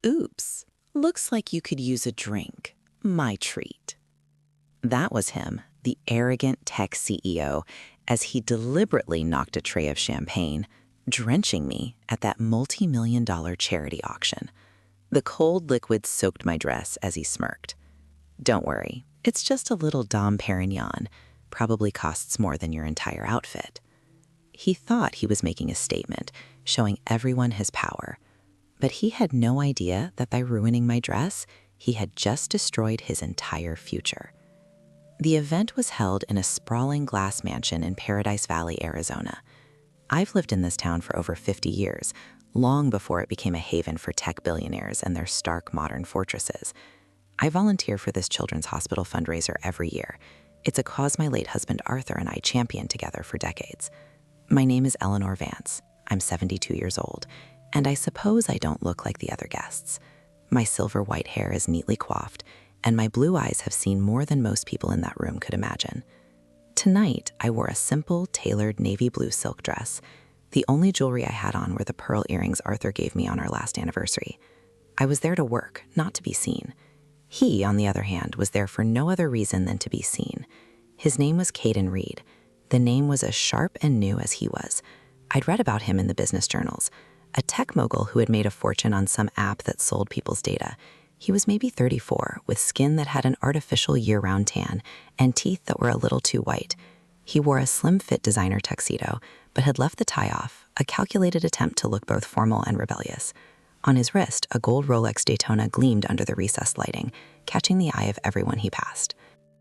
Oops, looks like you could use a drink. My treat. That was him, the arrogant tech CEO, as he deliberately knocked a tray of champagne, drenching me at that multi-million-dollar charity auction. The cold liquid soaked my dress as he smirked. Don't worry, it's just a little Dom Perignon. Probably costs more than your entire outfit. He thought he was making a statement, showing everyone his power. But he had no idea that by ruining my dress, he had just destroyed his entire future. The event was held in a sprawling glass mansion in Paradise Valley, Arizona. I've lived in this town for over 50 years, long before it became a haven for tech billionaires and their stark modern fortresses. I volunteer for this children's hospital fundraiser every year. It's a cause my late husband Arthur and I championed together for decades. My name is Eleanor Vance. I'm 72 years old, and I suppose I don't look like the other guests. My silver white hair is neatly coiffed, and my blue eyes have seen more than most people in that room could imagine. Tonight, I wore a simple, tailored navy blue silk dress. The only jewelry I had on were the pearl earrings Arthur gave me on our last anniversary. I was there to work, not to be seen. He, on the other hand, was there for no other reason than to be seen. His name was Caden Reed. The name was as sharp and new as he was. I'd read about him in the business journals. A tech mogul who had made a fortune on some app that sold people's data. He was maybe 34, with skin that had an artificial year-round tan and teeth that were a little too white. He wore a slim-fit designer tuxedo, but had left the tie off, a calculated attempt to look both formal and rebellious. On his wrist, a gold Rolex Daytona gleamed under the recessed lighting, catching the eye of everyone he passed.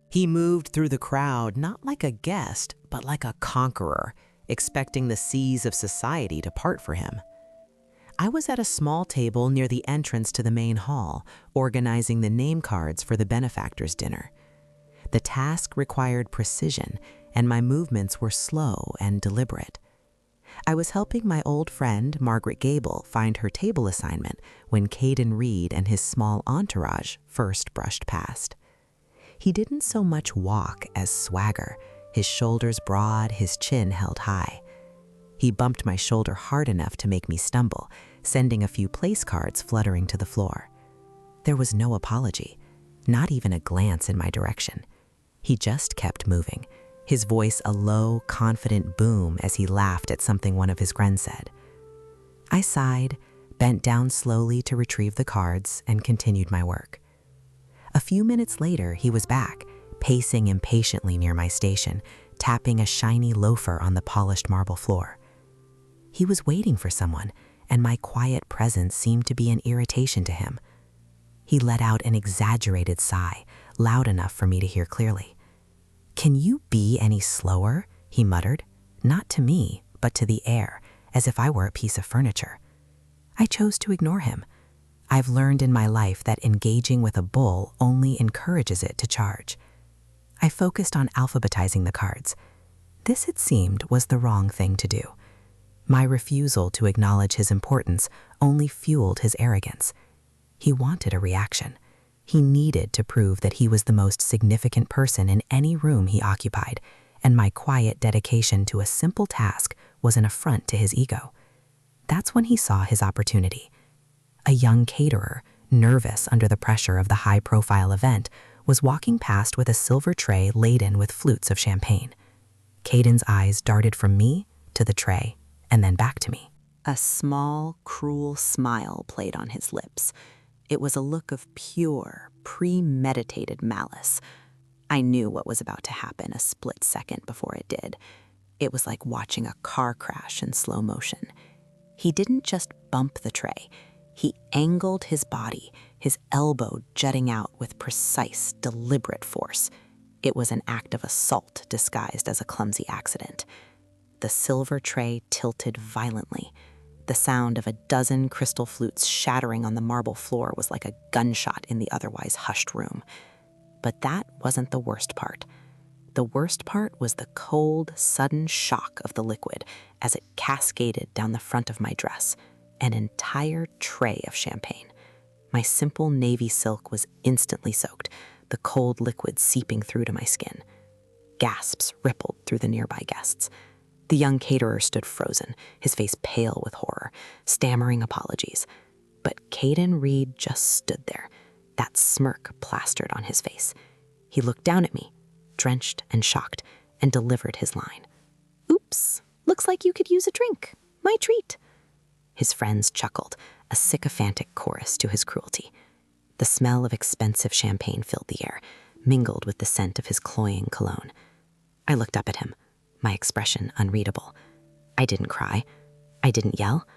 He moved through the crowd not like a guest, but like a conqueror, expecting the seas of society to part for him. I was at a small table near the entrance to the main hall, organizing the name cards for the benefactors' dinner. The task required precision, and my movements were slow and deliberate. I was helping my old friend, Margaret Gable, find her table assignment when Caden Reed and his small entourage first brushed past. He didn't so much walk as swagger, his shoulders broad, his chin held high. He bumped my shoulder hard enough to make me stumble, sending a few place cards fluttering to the floor. There was no apology, not even a glance in my direction. He just kept moving, his voice a low, confident boom as he laughed at something one of his friends said. I sighed, bent down slowly to retrieve the cards, and continued my work. A few minutes later, he was back, pacing impatiently near my station, tapping a shiny loafer on the polished marble floor. He was waiting for someone, and my quiet presence seemed to be an irritation to him. He let out an exaggerated sigh, loud enough for me to hear clearly. "Can you be any slower?" he muttered, not to me, but to the air, as if I were a piece of furniture. I chose to ignore him. I've learned in my life that engaging with a bull only encourages it to charge. I focused on alphabetizing the cards. This, it seemed, was the wrong thing to do. My refusal to acknowledge his importance only fueled his arrogance. He wanted a reaction. He needed to prove that he was the most significant person in any room he occupied, and my quiet dedication to a simple task was an affront to his ego. That's when he saw his opportunity. A young caterer, nervous under the pressure of the high-profile event, was walking past with a silver tray laden with flutes of champagne. Caden's eyes darted from me to the tray, and then back to me. A small, cruel smile played on his lips. It was a look of pure, premeditated malice. I knew what was about to happen a split second before it did. It was like watching a car crash in slow motion. He didn't just bump the tray. He angled his body, his elbow jutting out with precise, deliberate force. It was an act of assault disguised as a clumsy accident. The silver tray tilted violently. The sound of a dozen crystal flutes shattering on the marble floor was like a gunshot in the otherwise hushed room. But that wasn't the worst part. The worst part was the cold, sudden shock of the liquid as it cascaded down the front of my dress, an entire tray of champagne. My simple navy silk was instantly soaked, the cold liquid seeping through to my skin. Gasps rippled through the nearby guests. The young caterer stood frozen, his face pale with horror, stammering apologies. but Caden Reed just stood there, that smirk plastered on his face. He looked down at me, drenched and shocked, and delivered his line. "Oops, looks like you could use a drink. My treat." His friends chuckled, a sycophantic chorus to his cruelty. The smell of expensive champagne filled the air, mingled with the scent of his cloying cologne. I looked up at him, my expression unreadable. I didn't cry. I didn't yell.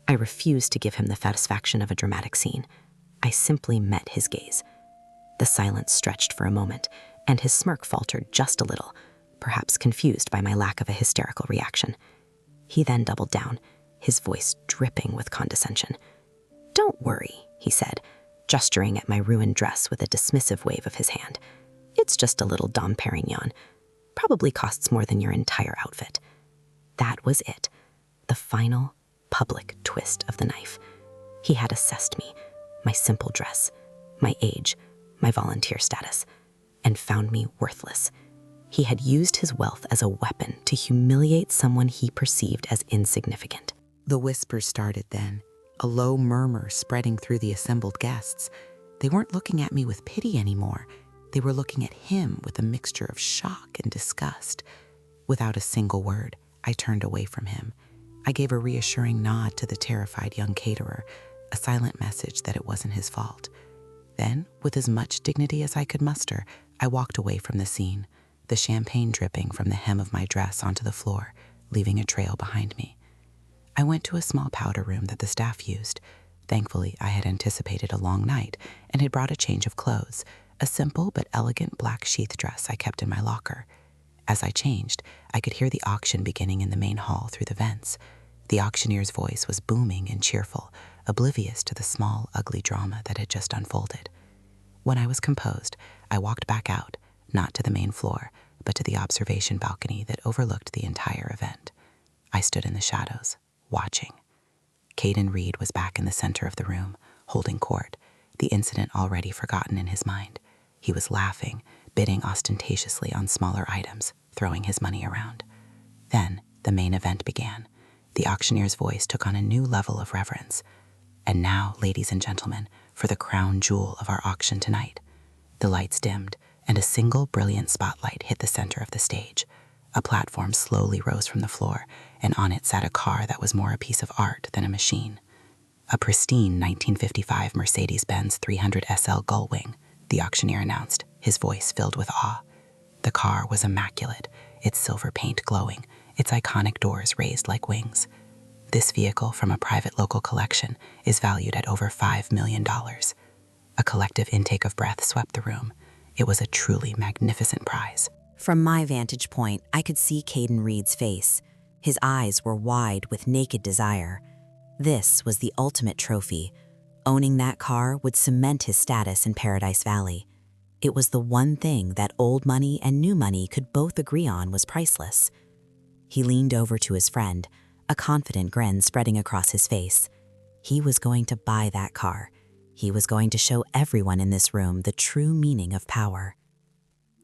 I refused to give him the satisfaction of a dramatic scene. I simply met his gaze. The silence stretched for a moment, and his smirk faltered just a little, perhaps confused by my lack of a hysterical reaction. He then doubled down, his voice dripping with condescension. "Don't worry," he said, gesturing at my ruined dress with a dismissive wave of his hand. "It's just a little Dom Perignon. Probably costs more than your entire outfit." That was it, the final, public twist of the knife. He had assessed me, my simple dress, my age, my volunteer status, and found me worthless. He had used his wealth as a weapon to humiliate someone he perceived as insignificant. The whispers started then, a low murmur spreading through the assembled guests. They weren't looking at me with pity anymore. They were looking at him with a mixture of shock and disgust. Without a single word, I turned away from him. I gave a reassuring nod to the terrified young caterer, a silent message that it wasn't his fault. Then, with as much dignity as I could muster, I walked away from the scene, the champagne dripping from the hem of my dress onto the floor, leaving a trail behind me. I went to a small powder room that the staff used. Thankfully, I had anticipated a long night and had brought a change of clothes, a simple but elegant black sheath dress I kept in my locker. As I changed, I could hear the auction beginning in the main hall through the vents. The auctioneer's voice was booming and cheerful, oblivious to the small, ugly drama that had just unfolded. When I was composed, I walked back out, not to the main floor, but to the observation balcony that overlooked the entire event. I stood in the shadows, watching. Caden Reed was back in the center of the room, holding court, the incident already forgotten in his mind. He was laughing, bidding ostentatiously on smaller items, throwing his money around. Then the main event began. The auctioneer's voice took on a new level of reverence. "And now, ladies and gentlemen, for the crown jewel of our auction tonight." The lights dimmed, and a single brilliant spotlight hit the center of the stage. A platform slowly rose from the floor, and on it sat a car that was more a piece of art than a machine. A pristine 1955 Mercedes-Benz 300 SL Gullwing, the auctioneer announced, his voice filled with awe. The car was immaculate, its silver paint glowing, its iconic doors raised like wings. This vehicle from a private local collection is valued at over $5 million. A collective intake of breath swept the room. It was a truly magnificent prize. From my vantage point, I could see Caden Reed's face. His eyes were wide with naked desire. This was the ultimate trophy. Owning that car would cement his status in Paradise Valley. It was the one thing that old money and new money could both agree on was priceless. He leaned over to his friend, a confident grin spreading across his face. He was going to buy that car. He was going to show everyone in this room the true meaning of power.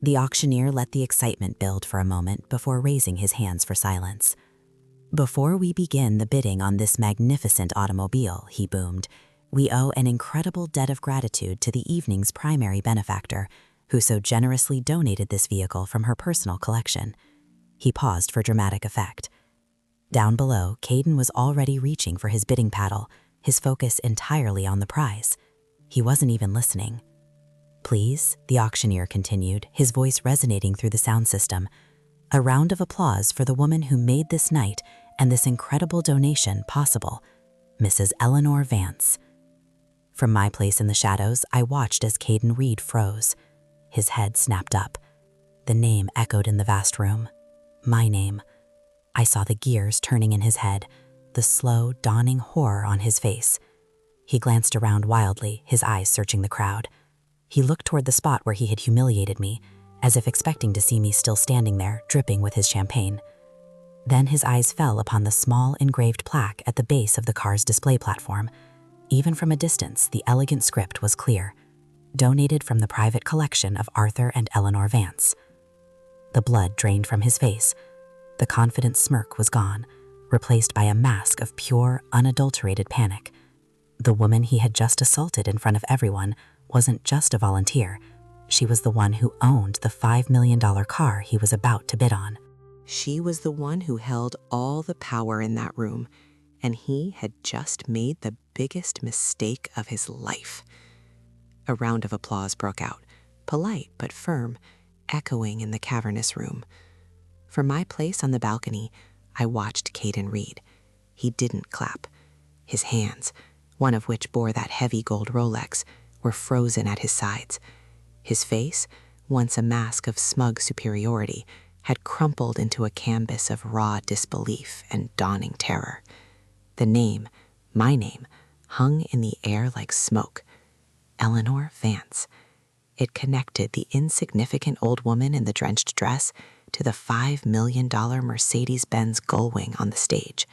The auctioneer let the excitement build for a moment before raising his hands for silence. "Before we begin the bidding on this magnificent automobile," he boomed, "we owe an incredible debt of gratitude to the evening's primary benefactor, who so generously donated this vehicle from her personal collection." He paused for dramatic effect. Down below, Caden was already reaching for his bidding paddle, his focus entirely on the prize. He wasn't even listening. "Please," the auctioneer continued, his voice resonating through the sound system, "a round of applause for the woman who made this night and this incredible donation possible, Mrs. Eleanor Vance." From my place in the shadows, I watched as Caden Reed froze. His head snapped up. The name echoed in the vast room. My name. I saw the gears turning in his head, the slow, dawning horror on his face. He glanced around wildly, his eyes searching the crowd. He looked toward the spot where he had humiliated me, as if expecting to see me still standing there, dripping with his champagne. Then his eyes fell upon the small engraved plaque at the base of the car's display platform. Even from a distance, the elegant script was clear. Donated from the private collection of Arthur and Eleanor Vance. The blood drained from his face. The confident smirk was gone, replaced by a mask of pure, unadulterated panic. The woman he had just assaulted in front of everyone wasn't just a volunteer. She was the one who owned the $5 million car he was about to bid on. She was the one who held all the power in that room, and he had just made the biggest mistake of his life. A round of applause broke out, polite but firm, echoing in the cavernous room. From my place on the balcony, I watched Caden Reed. He didn't clap. His hands, one of which bore that heavy gold Rolex, were frozen at his sides. His face, once a mask of smug superiority, had crumpled into a canvas of raw disbelief and dawning terror. The name, my name, hung in the air like smoke. Eleanor Vance. It connected the insignificant old woman in the drenched dress to the $5 million Mercedes-Benz gullwing on the stage.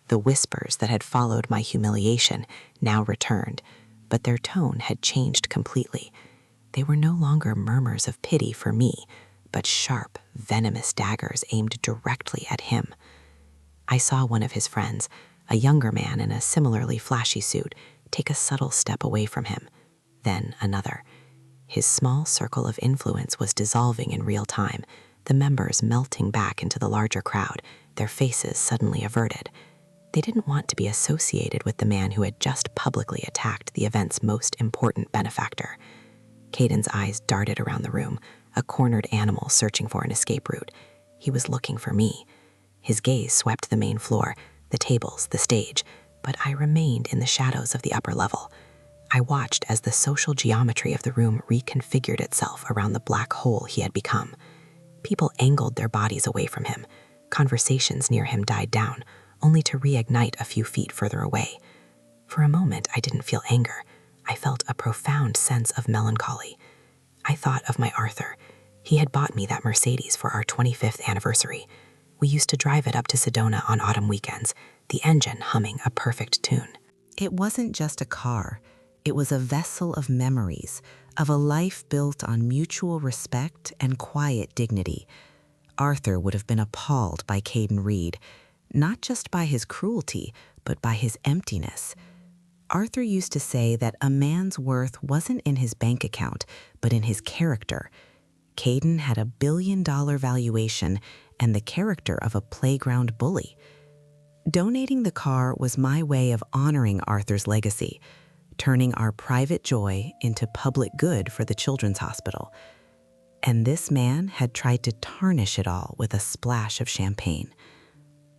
The whispers that had followed my humiliation now returned, but their tone had changed completely. They were no longer murmurs of pity for me, but sharp, venomous daggers aimed directly at him. I saw one of his friends, a younger man in a similarly flashy suit, take a subtle step away from him. Then another. His small circle of influence was dissolving in real time, the members melting back into the larger crowd, their faces suddenly averted. They didn't want to be associated with the man who had just publicly attacked the event's most important benefactor. Caden's eyes darted around the room, a cornered animal searching for an escape route. He was looking for me. His gaze swept the main floor, the tables, the stage, but I remained in the shadows of the upper level. I watched as the social geometry of the room reconfigured itself around the black hole he had become. People angled their bodies away from him. Conversations near him died down, only to reignite a few feet further away. For a moment, I didn't feel anger. I felt a profound sense of melancholy. I thought of my Arthur. He had bought me that Mercedes for our 25th anniversary. We used to drive it up to Sedona on autumn weekends, the engine humming a perfect tune. It wasn't just a car. It was a vessel of memories, of a life built on mutual respect and quiet dignity. Arthur would have been appalled by Caden Reed, not just by his cruelty, but by his emptiness. Arthur used to say that a man's worth wasn't in his bank account, but in his character. Caden had a $1 billion valuation and the character of a playground bully. Donating the car was my way of honoring Arthur's legacy, turning our private joy into public good for the children's hospital. And this man had tried to tarnish it all with a splash of champagne.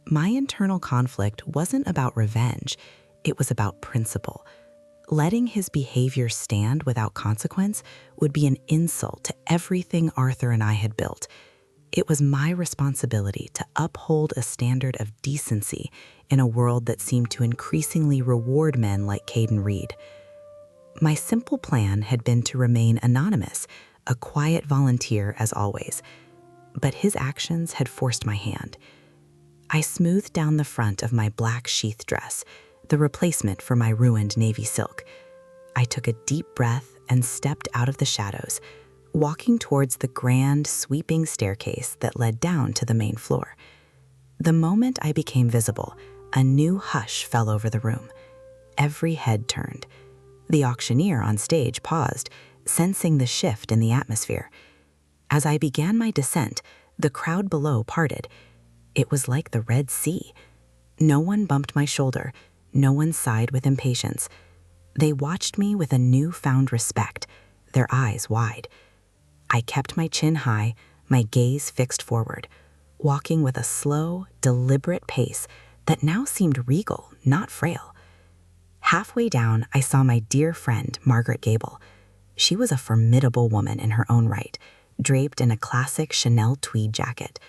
My internal conflict wasn't about revenge. It was about principle. Letting his behavior stand without consequence would be an insult to everything Arthur and I had built. It was my responsibility to uphold a standard of decency in a world that seemed to increasingly reward men like Caden Reed. My simple plan had been to remain anonymous, a quiet volunteer as always. But his actions had forced my hand. I smoothed down the front of my black sheath dress, the replacement for my ruined navy silk. I took a deep breath and stepped out of the shadows, walking towards the grand, sweeping staircase that led down to the main floor. The moment I became visible, a new hush fell over the room. Every head turned. The auctioneer on stage paused, sensing the shift in the atmosphere. As I began my descent, the crowd below parted. It was like the Red Sea. No one bumped my shoulder. No one sighed with impatience. They watched me with a newfound respect, their eyes wide. I kept my chin high, my gaze fixed forward, walking with a slow, deliberate pace that now seemed regal, not frail. Halfway down, I saw my dear friend, Margaret Gable. She was a formidable woman in her own right, draped in a classic Chanel tweed jacket.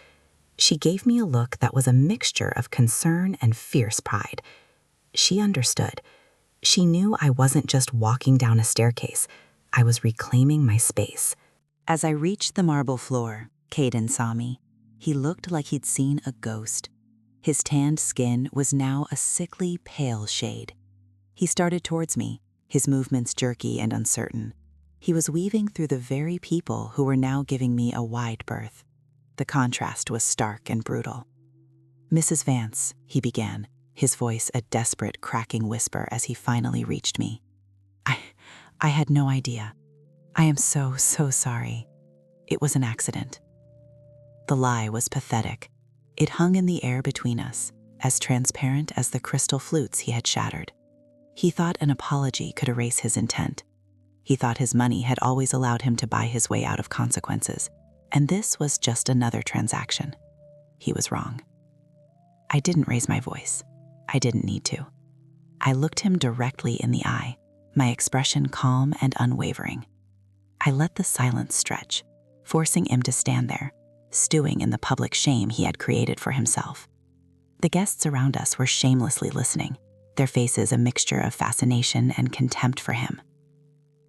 She gave me a look that was a mixture of concern and fierce pride. She understood. She knew I wasn't just walking down a staircase. I was reclaiming my space. As I reached the marble floor, Caden saw me. He looked like he'd seen a ghost. His tanned skin was now a sickly, pale shade. He started towards me, his movements jerky and uncertain. He was weaving through the very people who were now giving me a wide berth. The contrast was stark and brutal. "Mrs. Vance," he began, his voice a desperate, cracking whisper as he finally reached me. I had no idea. I am so sorry. It was an accident." The lie was pathetic. It hung in the air between us, as transparent as the crystal flutes he had shattered. He thought an apology could erase his intent. He thought his money had always allowed him to buy his way out of consequences, and this was just another transaction. He was wrong. I didn't raise my voice. I didn't need to. I looked him directly in the eye, my expression calm and unwavering. I let the silence stretch, forcing him to stand there, stewing in the public shame he had created for himself. The guests around us were shamelessly listening, their faces a mixture of fascination and contempt for him.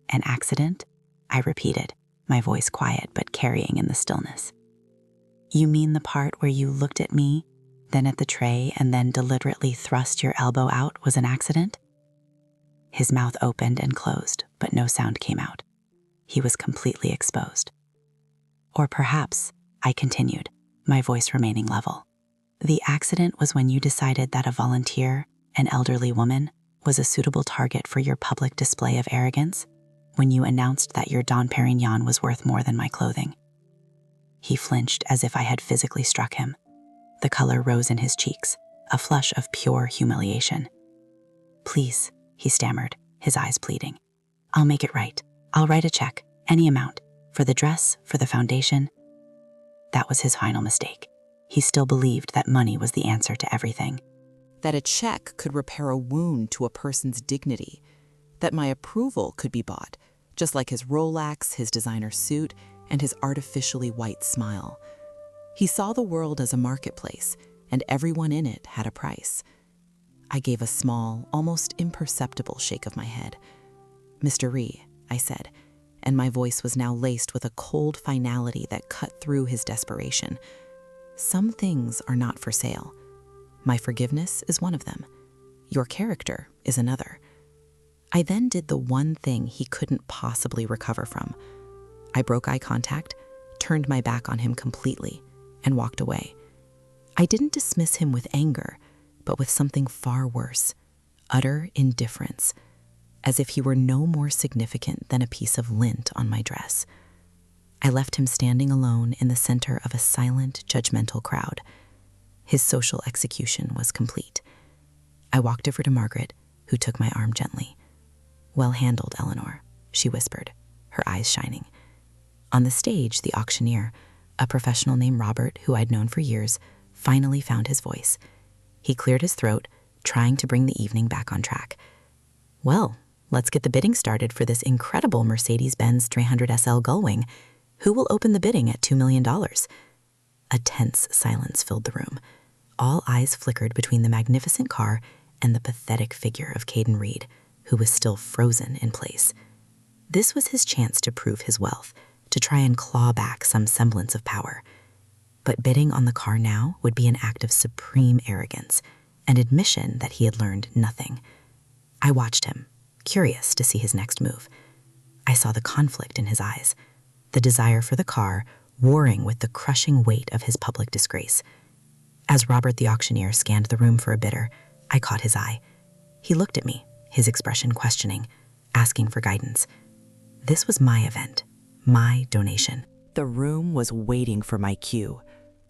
"An accident?" I repeated, my voice quiet but carrying in the stillness. "You mean the part where you looked at me, then at the tray, and then deliberately thrust your elbow out was an accident?" His mouth opened and closed, but no sound came out. He was completely exposed. "Or perhaps," I continued, my voice remaining level, "the accident was when you decided that a volunteer, an elderly woman, was a suitable target for your public display of arrogance, when you announced that your Dom Perignon was worth more than my clothing." He flinched as if I had physically struck him. The color rose in his cheeks, a flush of pure humiliation. "Please," he stammered, his eyes pleading. "I'll make it right. I'll write a check, any amount, for the dress, for the foundation." That was his final mistake. He still believed that money was the answer to everything. That a check could repair a wound to a person's dignity. That my approval could be bought, just like his Rolex, his designer suit, and his artificially white smile. He saw the world as a marketplace, and everyone in it had a price. I gave a small, almost imperceptible shake of my head. "Mr. Rhee," I said, and my voice was now laced with a cold finality that cut through his desperation. "Some things are not for sale. My forgiveness is one of them. Your character is another." I then did the one thing he couldn't possibly recover from. I broke eye contact, turned my back on him completely, and walked away. I didn't dismiss him with anger, but with something far worse, utter indifference, as if he were no more significant than a piece of lint on my dress. I left him standing alone in the center of a silent, judgmental crowd. His social execution was complete. I walked over to Margaret, who took my arm gently. "Well handled, Eleanor," she whispered, her eyes shining. On the stage, the auctioneer, a professional named Robert, who I'd known for years, finally found his voice. He cleared his throat, trying to bring the evening back on track. "Well, let's get the bidding started for this incredible Mercedes-Benz 300 SL Gullwing. Who will open the bidding at $2 million? A tense silence filled the room. All eyes flickered between the magnificent car and the pathetic figure of Caden Reed, who was still frozen in place. This was his chance to prove his wealth, to try and claw back some semblance of power. But bidding on the car now would be an act of supreme arrogance, an admission that he had learned nothing. I watched him, curious to see his next move. I saw the conflict in his eyes, the desire for the car warring with the crushing weight of his public disgrace. As Robert the auctioneer scanned the room for a bidder, I caught his eye. He looked at me, his expression questioning, asking for guidance. This was my event, my donation. The room was waiting for my cue.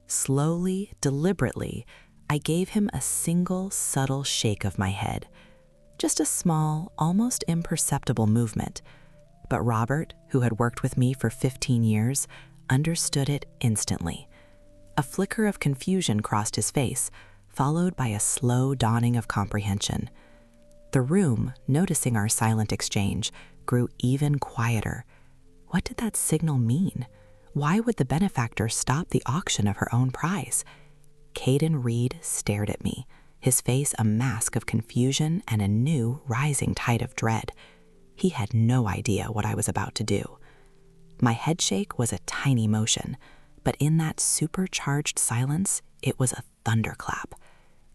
Slowly, deliberately, I gave him a single, subtle shake of my head. Just a small, almost imperceptible movement. But Robert, who had worked with me for 15 years, understood it instantly. A flicker of confusion crossed his face, followed by a slow dawning of comprehension. The room, noticing our silent exchange, grew even quieter. What did that signal mean? Why would the benefactor stop the auction of her own prize? Caden Reed stared at me, his face a mask of confusion and a new, rising tide of dread. He had no idea what I was about to do. My headshake was a tiny motion, but in that supercharged silence, it was a thunderclap.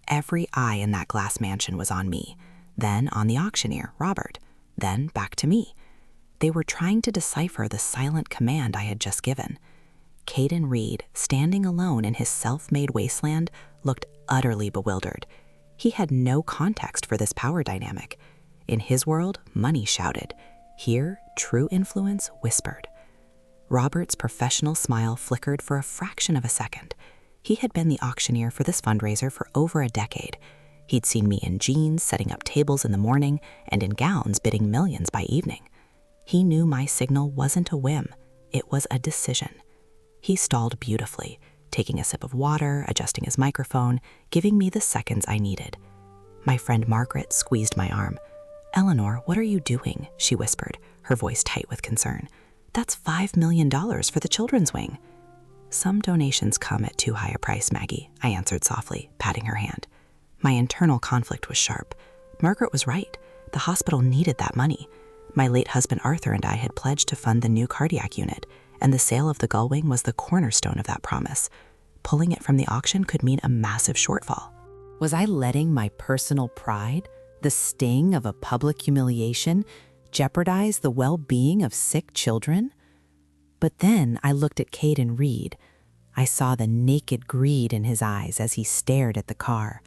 Every eye in that glass mansion was on me, then on the auctioneer, Robert, then back to me. They were trying to decipher the silent command I had just given. Caden Reed, standing alone in his self-made wasteland, looked utterly bewildered. He had no context for this power dynamic. In his world, money shouted. Here, true influence whispered. Robert's professional smile flickered for a fraction of a second. He had been the auctioneer for this fundraiser for over a decade. He'd seen me in jeans, setting up tables in the morning, and in gowns bidding millions by evening. He knew my signal wasn't a whim. It was a decision. He stalled beautifully, taking a sip of water, adjusting his microphone, giving me the seconds I needed. My friend Margaret squeezed my arm. "Eleanor, what are you doing?" she whispered, her voice tight with concern. "That's $5 million for the children's wing." "Some donations come at too high a price, Maggie," I answered softly, patting her hand. My internal conflict was sharp. Margaret was right. The hospital needed that money. My late husband Arthur and I had pledged to fund the new cardiac unit, and the sale of the gull wing was the cornerstone of that promise. Pulling it from the auction could mean a massive shortfall. Was I letting my personal pride, the sting of a public humiliation, jeopardize the well-being of sick children? But then I looked at Caden Reed. I saw the naked greed in his eyes as he stared at the car.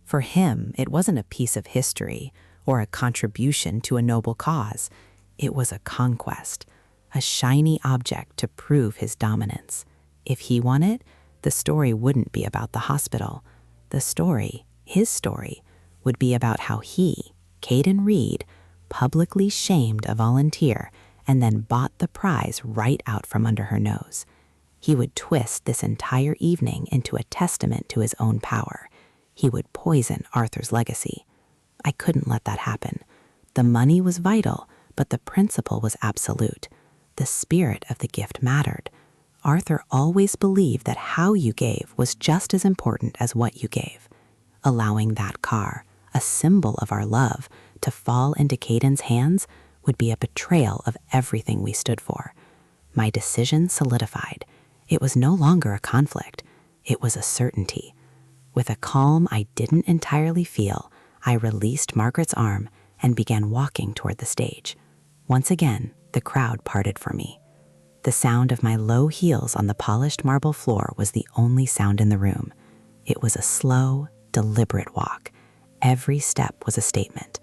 For him, it wasn't a piece of history or a contribution to a noble cause. It was a conquest, a shiny object to prove his dominance. If he won it, the story wouldn't be about the hospital. The story, his story, would be about how he, Caden Reed, publicly shamed a volunteer and then bought the prize right out from under her nose. He would twist this entire evening into a testament to his own power. He would poison Arthur's legacy. I couldn't let that happen. The money was vital, but the principle was absolute. The spirit of the gift mattered. Arthur always believed that how you gave was just as important as what you gave. Allowing that car, a symbol of our love, to fall into Caden's hands would be a betrayal of everything we stood for. My decision solidified. It was no longer a conflict. It was a certainty. With a calm I didn't entirely feel, I released Margaret's arm and began walking toward the stage. Once again, the crowd parted for me. The sound of my low heels on the polished marble floor was the only sound in the room. It was a slow, deliberate walk. Every step was a statement.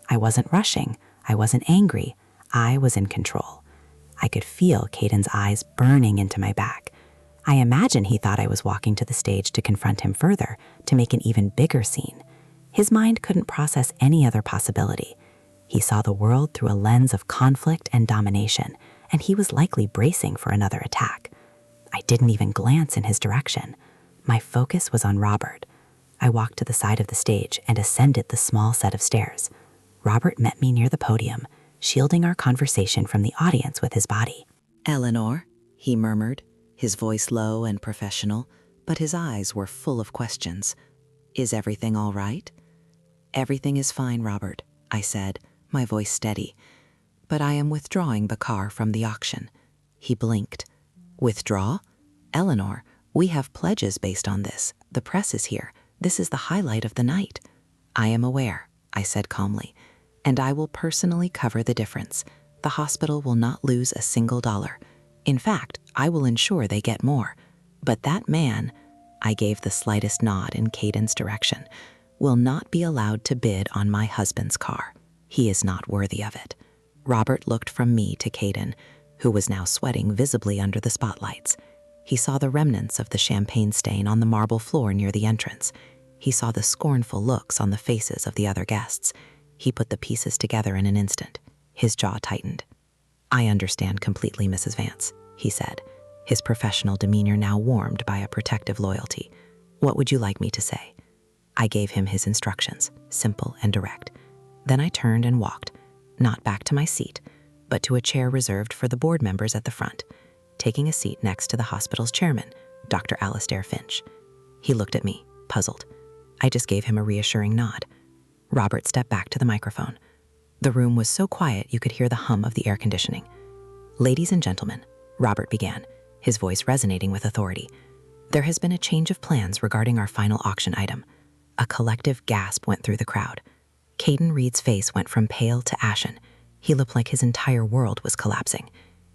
I wasn't rushing. I wasn't angry. I was in control. I could feel Caden's eyes burning into my back. I imagine he thought I was walking to the stage to confront him further, to make an even bigger scene. His mind couldn't process any other possibility. He saw the world through a lens of conflict and domination, and he was likely bracing for another attack. I didn't even glance in his direction. My focus was on Robert. I walked to the side of the stage and ascended the small set of stairs. Robert met me near the podium, shielding our conversation from the audience with his body. "Eleanor," he murmured, his voice low and professional, but his eyes were full of questions. "Is everything all right?" "Everything is fine, Robert," I said, my voice steady. "But I am withdrawing the car from the auction." He blinked. "Withdraw? Eleanor, we have pledges based on this. The press is here. This is the highlight of the night." "I am aware," I said calmly, "and I will personally cover the difference. The hospital will not lose a single dollar. In fact, I will ensure they get more. But that man," I gave the slightest nod in Caden's direction, "will not be allowed to bid on my husband's car. He is not worthy of it." Robert looked from me to Caden, who was now sweating visibly under the spotlights. He saw the remnants of the champagne stain on the marble floor near the entrance. He saw the scornful looks on the faces of the other guests. He put the pieces together in an instant. His jaw tightened. "I understand completely, Mrs. Vance," he said, his professional demeanor now warmed by a protective loyalty. "What would you like me to say?" I gave him his instructions, simple and direct. Then I turned and walked, not back to my seat, but to a chair reserved for the board members at the front, taking a seat next to the hospital's chairman, Dr. Alistair Finch. He looked at me, puzzled. I just gave him a reassuring nod. Robert stepped back to the microphone. The room was so quiet you could hear the hum of the air conditioning. "Ladies and gentlemen," Robert began, his voice resonating with authority, "there has been a change of plans regarding our final auction item." A collective gasp went through the crowd. Caden Reed's face went from pale to ashen. He looked like his entire world was collapsing.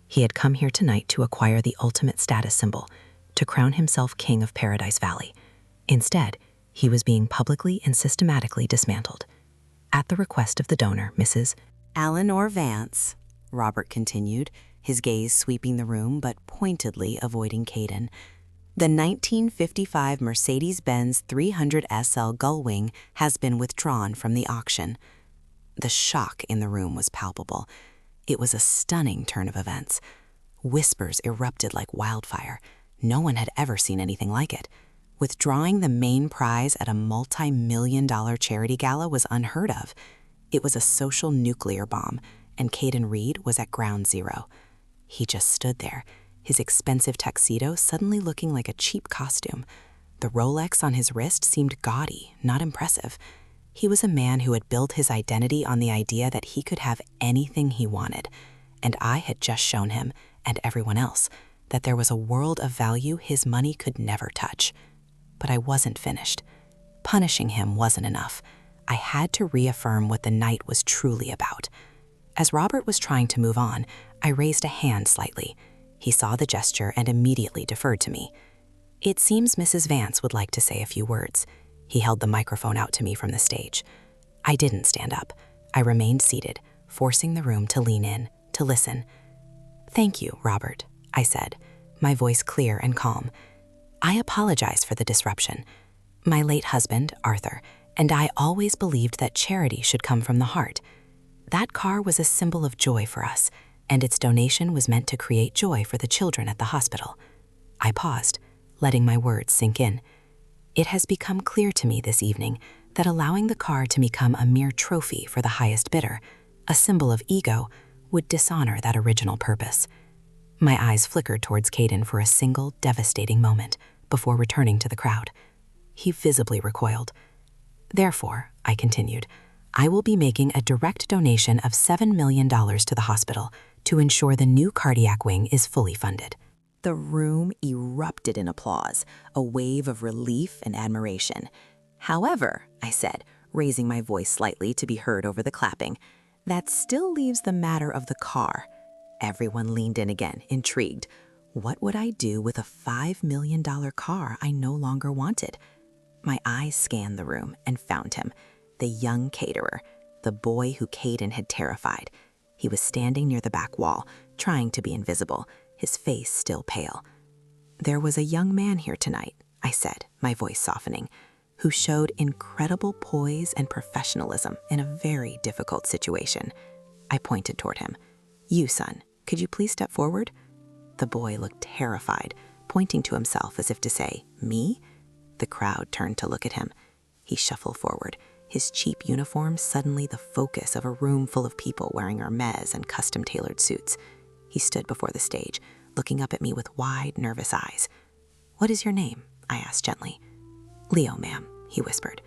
He had come here tonight to acquire the ultimate status symbol, to crown himself king of Paradise Valley. Instead, He was being publicly and systematically dismantled. At the request of the donor, Mrs. Eleanor Vance, Robert continued, his gaze sweeping the room but pointedly avoiding Caden. The 1955 Mercedes-Benz 300 SL Gullwing has been withdrawn from the auction. The shock in the room was palpable. It was a stunning turn of events. Whispers erupted like wildfire. No one had ever seen anything like it. Withdrawing the main prize at a multi-million-dollar charity gala was unheard of. It was a social nuclear bomb, and Caden Reed was at ground zero. He just stood there, his expensive tuxedo suddenly looking like a cheap costume. The Rolex on his wrist seemed gaudy, not impressive. He was a man who had built his identity on the idea that he could have anything he wanted, and I had just shown him, and everyone else, that there was a world of value his money could never touch. But I wasn't finished. Punishing him wasn't enough. I had to reaffirm what the night was truly about. As Robert was trying to move on, I raised a hand slightly. He saw the gesture and immediately deferred to me. It seems Mrs. Vance would like to say a few words. He held the microphone out to me from the stage. I didn't stand up. I remained seated, forcing the room to lean in, to listen. "Thank you, Robert," I said, my voice clear and calm. "I apologize for the disruption. My late husband, Arthur, and I always believed that charity should come from the heart. That car was a symbol of joy for us, and its donation was meant to create joy for the children at the hospital." I paused, letting my words sink in. It has become clear to me this evening that allowing the car to become a mere trophy for the highest bidder, a symbol of ego, would dishonor that original purpose. My eyes flickered towards Caden for a single, devastating moment before returning to the crowd. He visibly recoiled. "Therefore," I continued, "I will be making a direct donation of $7 million to the hospital to ensure the new cardiac wing is fully funded." The room erupted in applause, a wave of relief and admiration. "However," I said, raising my voice slightly to be heard over the clapping, "that still leaves the matter of the car." Everyone leaned in again, intrigued. What would I do with a $5 million car I no longer wanted? My eyes scanned the room and found him, the young caterer, the boy who Caden had terrified. He was standing near the back wall, trying to be invisible, his face still pale. "There was a young man here tonight," I said, my voice softening, "who showed incredible poise and professionalism in a very difficult situation." I pointed toward him. "You, son, could you please step forward?" The boy looked terrified, pointing to himself as if to say, "Me?" The crowd turned to look at him. He shuffled forward, his cheap uniform suddenly the focus of a room full of people wearing Hermes and custom-tailored suits. He stood before the stage, looking up at me with wide, nervous eyes. "What is your name?" I asked gently. "Leo, ma'am," he whispered.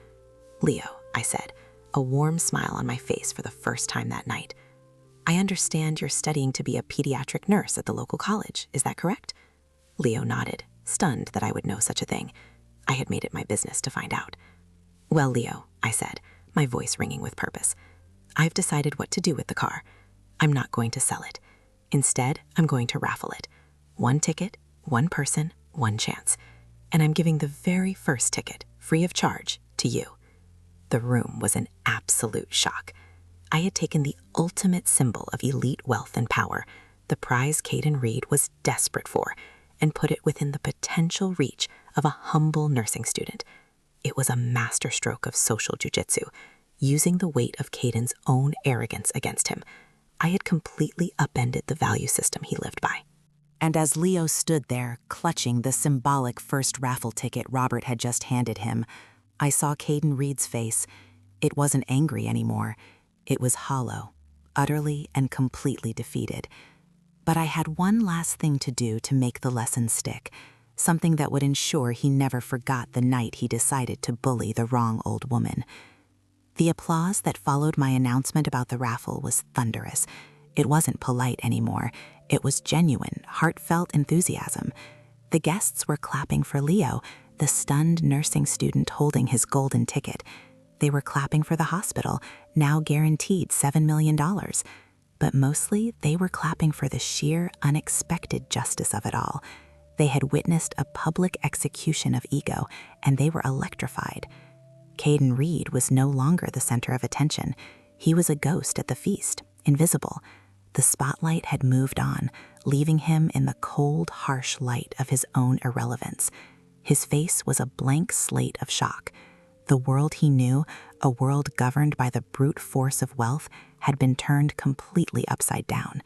"Leo," I said, a warm smile on my face for the first time that night. "I understand you're studying to be a pediatric nurse at the local college, is that correct?" Leo nodded, stunned that I would know such a thing. I had made it my business to find out. "Well, Leo," I said, my voice ringing with purpose, "I've decided what to do with the car. I'm not going to sell it. Instead, I'm going to raffle it. 1 ticket, 1 person, 1 chance. And I'm giving the very first ticket, free of charge, to you." The room was in absolute shock. I had taken the ultimate symbol of elite wealth and power, the prize Caden Reed was desperate for, and put it within the potential reach of a humble nursing student. It was a masterstroke of social jujitsu, using the weight of Caden's own arrogance against him. I had completely upended the value system he lived by. And as Leo stood there, clutching the symbolic first raffle ticket Robert had just handed him, I saw Caden Reed's face. It wasn't angry anymore. It was hollow, utterly and completely defeated. But I had one last thing to do to make the lesson stick, something that would ensure he never forgot the night he decided to bully the wrong old woman. The applause that followed my announcement about the raffle was thunderous. It wasn't polite anymore. It was genuine, heartfelt enthusiasm. The guests were clapping for Leo, the stunned nursing student holding his golden ticket. They were clapping for the hospital, now guaranteed $7 million. But mostly, they were clapping for the sheer, unexpected justice of it all. They had witnessed a public execution of ego, and they were electrified. Caden Reed was no longer the center of attention. He was a ghost at the feast, invisible. The spotlight had moved on, leaving him in the cold, harsh light of his own irrelevance. His face was a blank slate of shock. The world he knew, a world governed by the brute force of wealth, had been turned completely upside down.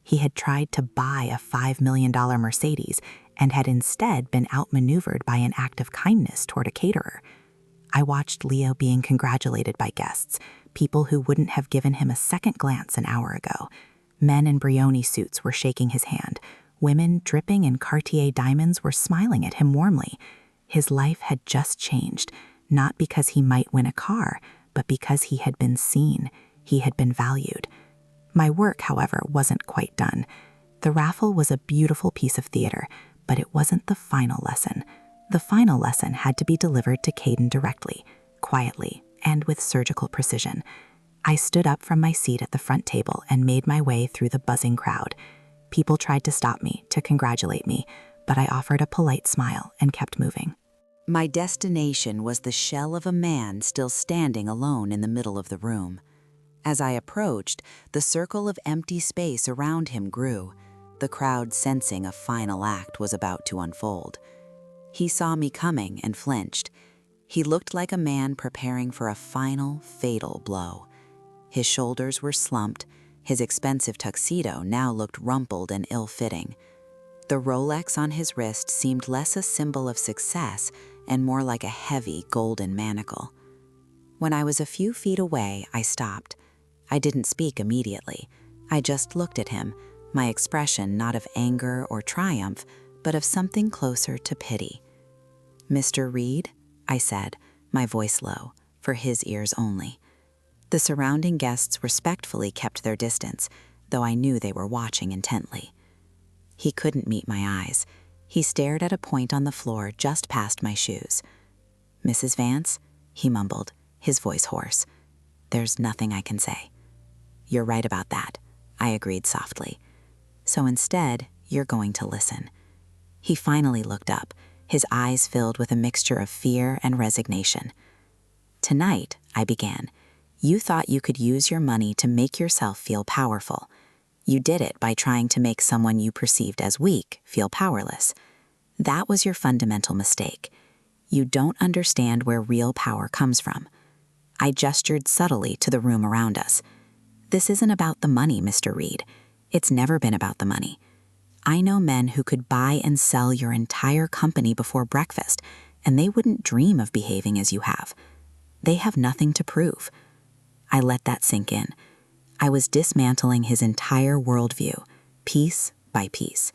He had tried to buy a $5 million Mercedes and had instead been outmaneuvered by an act of kindness toward a caterer. I watched Leo being congratulated by guests, people who wouldn't have given him a second glance an hour ago. Men in Brioni suits were shaking his hand. Women dripping in Cartier diamonds were smiling at him warmly. His life had just changed, not because he might win a car, but because he had been seen, he had been valued. My work, however, wasn't quite done. The raffle was a beautiful piece of theater, but it wasn't the final lesson. The final lesson had to be delivered to Caden directly, quietly, and with surgical precision. I stood up from my seat at the front table and made my way through the buzzing crowd. People tried to stop me, to congratulate me, but I offered a polite smile and kept moving. My destination was the shell of a man still standing alone in the middle of the room. As I approached, the circle of empty space around him grew, the crowd sensing a final act was about to unfold. He saw me coming and flinched. He looked like a man preparing for a final, fatal blow. His shoulders were slumped, his expensive tuxedo now looked rumpled and ill-fitting. The Rolex on his wrist seemed less a symbol of success and more like a heavy golden manacle. When I was a few feet away, I stopped. I didn't speak immediately. I just looked at him, my expression not of anger or triumph, but of something closer to pity. "Mr. Reed?" I said, my voice low, for his ears only. The surrounding guests respectfully kept their distance, though I knew they were watching intently. He couldn't meet my eyes. He stared at a point on the floor just past my shoes. "Mrs. Vance?" he mumbled, his voice hoarse. "There's nothing I can say." "You're right about that," I agreed softly. "So instead, you're going to listen." He finally looked up, his eyes filled with a mixture of fear and resignation. "Tonight," I began, "you thought you could use your money to make yourself feel powerful. You did it by trying to make someone you perceived as weak feel powerless. That was your fundamental mistake. You don't understand where real power comes from." I gestured subtly to the room around us. "This isn't about the money, Mr. Reed. It's never been about the money. I know men who could buy and sell your entire company before breakfast, and they wouldn't dream of behaving as you have. They have nothing to prove." I let that sink in. I was dismantling his entire worldview, piece by piece.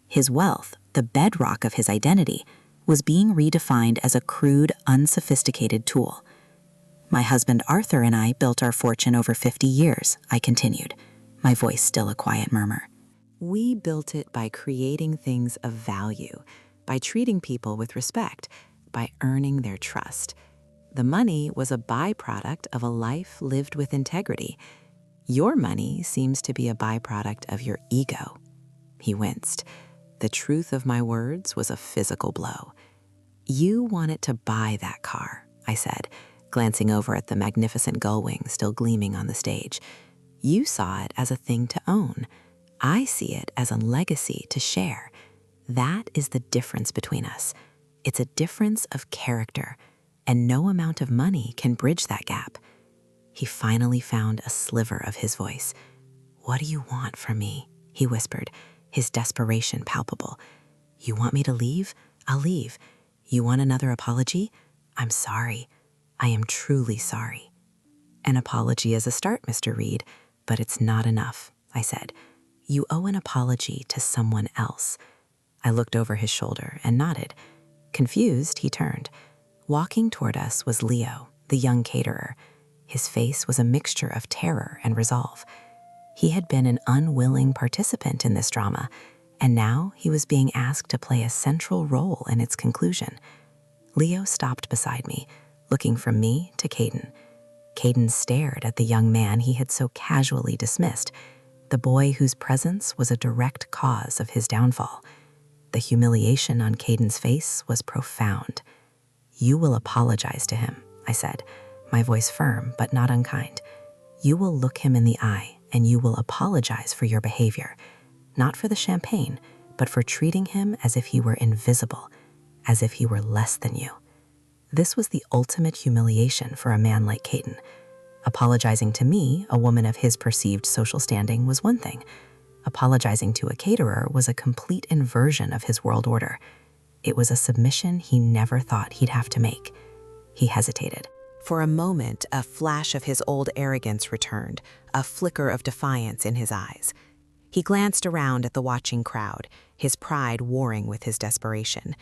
His wealth, the bedrock of his identity, was being redefined as a crude, unsophisticated tool. "My husband Arthur and I built our fortune over 50 years, I continued, my voice still a quiet murmur. "We built it by creating things of value, by treating people with respect, by earning their trust. The money was a byproduct of a life lived with integrity. Your money seems to be a byproduct of your ego." He winced. The truth of my words was a physical blow. "You wanted to buy that car," I said, glancing over at the magnificent gull wing still gleaming on the stage. "You saw it as a thing to own. I see it as a legacy to share. That is the difference between us. It's a difference of character, and no amount of money can bridge that gap." He finally found a sliver of his voice. "What do you want from me?" he whispered, his desperation palpable. "You want me to leave? I'll leave. You want another apology? I'm sorry. I am truly sorry." "An apology is a start, Mr. Reed, but it's not enough," I said. "You owe an apology to someone else." I looked over his shoulder and nodded. Confused, he turned. Walking toward us was Leo, the young caterer. His face was a mixture of terror and resolve. He had been an unwilling participant in this drama, and now he was being asked to play a central role in its conclusion. Leo stopped beside me, looking from me to Caden. Caden stared at the young man he had so casually dismissed, the boy whose presence was a direct cause of his downfall. The humiliation on Caden's face was profound. "You will apologize to him," I said, my voice firm but not unkind. "You will look him in the eye and you will apologize for your behavior, not for the champagne, but for treating him as if he were invisible, as if he were less than you." This was the ultimate humiliation for a man like Caden. Apologizing to me, a woman of his perceived social standing, was one thing. Apologizing to a caterer was a complete inversion of his world order. It was a submission he never thought he'd have to make. He hesitated. For a moment, a flash of his old arrogance returned, a flicker of defiance in his eyes. He glanced around at the watching crowd, his pride warring with his desperation.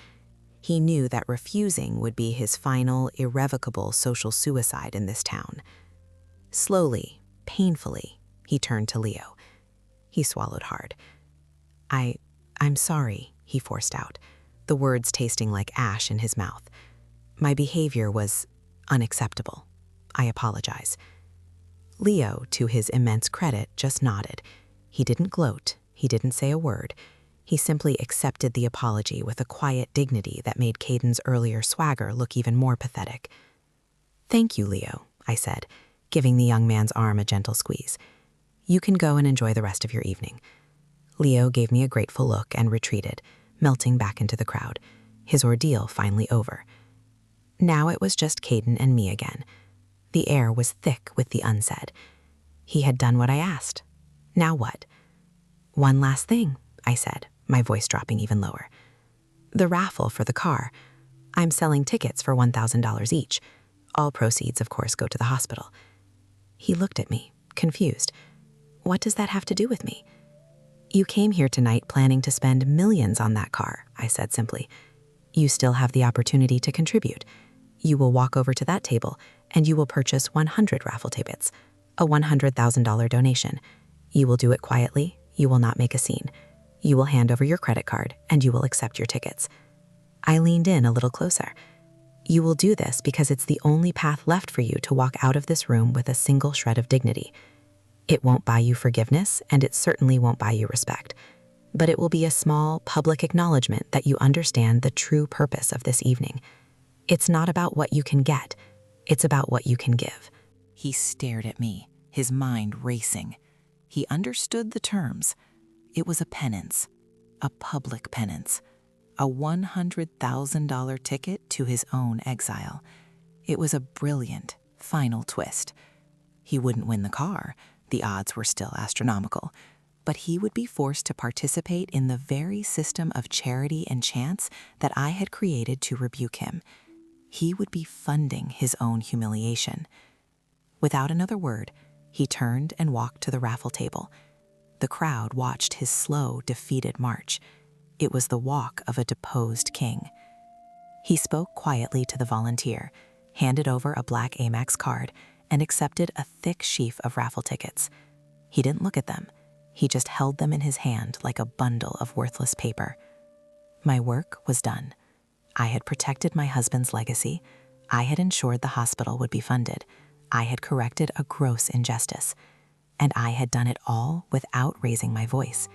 He knew that refusing would be his final, irrevocable social suicide in this town. Slowly, painfully, he turned to Leo. He swallowed hard. I'm sorry," he forced out, the words tasting like ash in his mouth. "My behavior was unacceptable. I apologize." Leo, to his immense credit, just nodded. He didn't gloat. He didn't say a word. He simply accepted the apology with a quiet dignity that made Caden's earlier swagger look even more pathetic. "Thank you, Leo," I said, giving the young man's arm a gentle squeeze. "You can go and enjoy the rest of your evening." Leo gave me a grateful look and retreated, melting back into the crowd, his ordeal finally over. Now it was just Caden and me again. The air was thick with the unsaid. He had done what I asked. Now what? "One last thing," I said, my voice dropping even lower. "The raffle for the car. I'm selling tickets for $1,000 each. All proceeds, of course, go to the hospital." He looked at me, confused. "What does that have to do with me?" "You came here tonight planning to spend millions on that car," I said simply. "You still have the opportunity to contribute. You will walk over to that table and you will purchase 100 raffle tickets, a $100,000 donation. You will do it quietly. You will not make a scene. You will hand over your credit card and you will accept your tickets." I leaned in a little closer. "You will do this because it's the only path left for you to walk out of this room with a single shred of dignity. It won't buy you forgiveness, and it certainly won't buy you respect. But it will be a small, public acknowledgement that you understand the true purpose of this evening. It's not about what you can get. It's about what you can give." He stared at me, his mind racing. He understood the terms. It was a penance, a public penance, a $100,000 ticket to his own exile. It was a brilliant, final twist. He wouldn't win the car. The odds were still astronomical. But he would be forced to participate in the very system of charity and chance that I had created to rebuke him. He would be funding his own humiliation. Without another word, he turned and walked to the raffle table. The crowd watched his slow, defeated march. It was the walk of a deposed king. He spoke quietly to the volunteer, handed over a black Amex card, and accepted a thick sheaf of raffle tickets. He didn't look at them. He just held them in his hand like a bundle of worthless paper. My work was done. I had protected my husband's legacy. I had ensured the hospital would be funded. I had corrected a gross injustice. And I had done it all without raising my voice,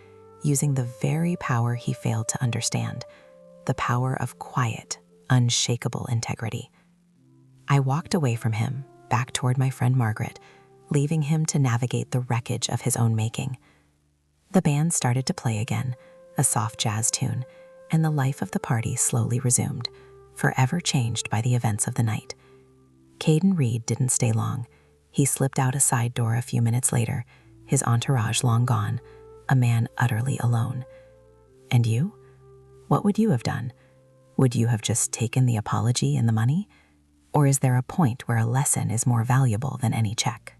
using the very power he failed to understand, the power of quiet, unshakable integrity. I walked away from him, back toward my friend Margaret, leaving him to navigate the wreckage of his own making. The band started to play again, a soft jazz tune, and the life of the party slowly resumed, forever changed by the events of the night. Caden Reed didn't stay long. He slipped out a side door a few minutes later, his entourage long gone, a man utterly alone. And you? What would you have done? Would you have just taken the apology and the money? Or is there a point where a lesson is more valuable than any check?